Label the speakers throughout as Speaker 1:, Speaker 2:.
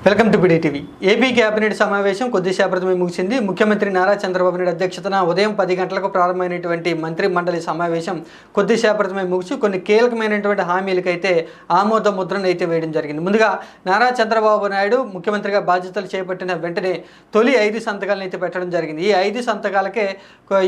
Speaker 1: Welcome to PD TV. AP cabinet సమావేశం కొద్దిసేపటిమే ముగిసింది. ముఖ్యమంత్రి నారా చంద్రబాబు నాయుడు అధ్యక్షతన ఉదయం 10 గంటలకు ప్రారంభమైనటువంటి మంత్రి మండలి సమావేశం కొద్దిసేపటిమే ముగిసి కొన్ని కీలకమైనటువంటి హామీలకైతే ఆమోద ముద్రను అయితే వేయడం జరిగింది. ముందుగా నారా చంద్రబాబు నాయుడు ముఖ్యమంత్రిగా బాధ్యతలు చేపట్టిన వెంటనే తొలి 5 సంతకాలను అయితే పెట్టడం జరిగింది. ఈ 5 సంతకాలకే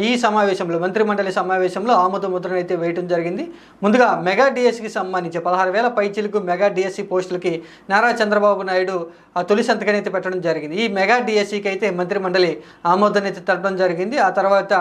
Speaker 1: ఈ సమావేశంలో మంత్రి మండలి సమావేశంలో ఆమోద ముద్రను అయితే వేయడం జరిగింది. ముందుగా మెగా డిఎస్సికి సంబంధించి 16,000 పైచీలకు మెగా డిఎస్సి పోస్టులకి నారా చంద్రబాబు నాయుడు ఆ తొలి సంతకాన్ని అయితే పెట్టడం జరిగింది. ఈ మెగా డిఎస్సికి అయితే మంత్రి మండలి ఆమోదాన్ని అయితే తెలపడం జరిగింది. ఆ తర్వాత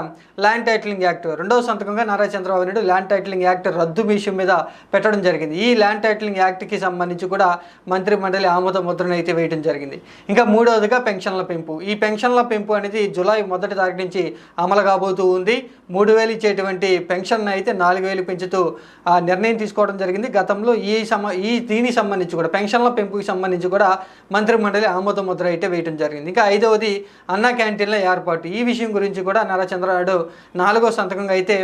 Speaker 1: ల్యాండ్ టైటిలింగ్ యాక్ట్ రెండవ సంతకంగా Nara Chandrababu Naidu land titling act రద్దు విషయం మీద పెట్టడం జరిగింది. ఈ ల్యాండ్ టైటిలింగ్ యాక్ట్కి సంబంధించి కూడా మంత్రి మండలి ఆమోద ముద్రను అయితే వేయడం జరిగింది. ఇంకా మూడవదిగా పెన్షన్ల పెంపు. ఈ పెన్షన్ల పెంపు అనేది జూలై 1 తారీఖు నుంచి అమలు కాబోతూ ఉంది. 3,000 ఇచ్చేటువంటి పెన్షన్ అయితే 4,000 పెంచుతూ నిర్ణయం తీసుకోవడం జరిగింది. గతంలో దీనికి సంబంధించి కూడా పెన్షన్ల పెంపుకి సంబంధించి కూడా మంత్రి మండలి ఆమోద ముద్ర అయితే వేయడం జరిగింది. ఇంకా 5వది అన్నా క్యాంటీన్ల ఏర్పాటు. ఈ విషయం గురించి కూడా నారా చంద్రబాబు 4వ సంతకంగా అయితే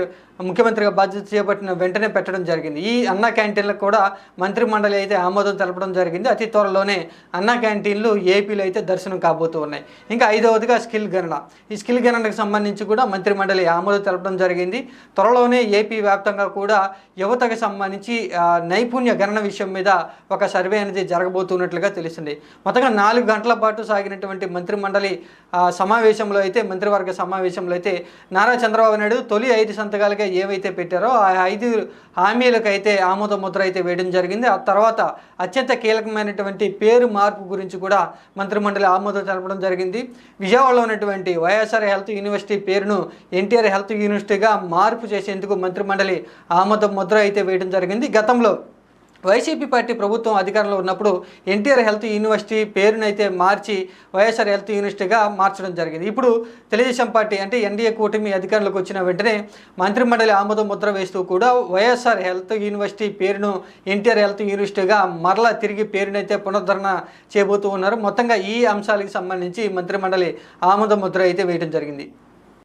Speaker 1: ముఖ్యమంత్రిగా బాధ్యత చేపట్టిన వెంటనే పెట్టడం జరిగింది. ఈ అన్నా క్యాంటీన్లకు కూడా మంత్రి మండలి అయితే ఆమోదం తెలపడం జరిగింది. అతి త్వరలోనే అన్నా క్యాంటీన్లు ఏపీలో అయితే దర్శనం కాబోతూ ఉన్నాయి. ఇంకా 5వదిగా స్కిల్ గణన. ఈ స్కిల్ గణనకు సంబంధించి కూడా మంత్రి మండలి ఆమోదం తెలపడం జరిగింది. త్వరలోనే ఏపీ వ్యాప్తంగా కూడా యువతకు సంబంధించి నైపుణ్య గణన విషయం మీద ఒక సర్వే అనేది జరగబోతున్నట్లుగా తెలిసింది. మొత్తంగా 4 గంటల పాటు సాగినటువంటి మంత్రి మండలి సమావేశంలో అయితే మంత్రివర్గ సమావేశంలో అయితే నారా చంద్రబాబు నాయుడు తొలి 5 సంతకాలుగా ఏవైతే పెట్టారో ఆ 5 హామీలకైతే ఆమోద ముద్ర అయితే వేయడం జరిగింది. ఆ తర్వాత అత్యంత కీలకమైనటువంటి పేరు మార్పు గురించి కూడా మంత్రి మండలి ఆమోదం తెలపడం జరిగింది. విజయవాడలో ఉన్నటువంటి వైఎస్ఆర్ హెల్త్ యూనివర్సిటీ పేరును ఎన్టీఆర్ హెల్త్ యూనివర్సిటీగా మార్పు చేసేందుకు మంత్రి మండలి ఆమోద ముద్ర అయితే వేయడం జరిగింది. గతంలో వైసీపీ పార్టీ ప్రభుత్వం అధికారంలో ఉన్నప్పుడు ఎన్టీఆర్ హెల్త్ యూనివర్సిటీ పేరునైతే మార్చి వైఎస్ఆర్ హెల్త్ యూనివర్సిటీగా మార్చడం జరిగింది. ఇప్పుడు తెలుగుదేశం పార్టీ అంటే ఎన్డీఏ కూటమి అధికారంలోకి వచ్చిన వెంటనే మంత్రి మండలి ఆమోద ముద్ర వేస్తూ కూడా వైఎస్ఆర్ హెల్త్ యూనివర్సిటీ పేరును ఎన్టీఆర్ హెల్త్ యూనివర్సిటీగా మరలా తిరిగి పేరునైతే పునరుద్ధరణ చేయబోతూ ఉన్నారు. మొత్తంగా ఈ అంశాలకు సంబంధించి మంత్రి మండలి ఆమోద ముద్ర అయితే వేయడం జరిగింది.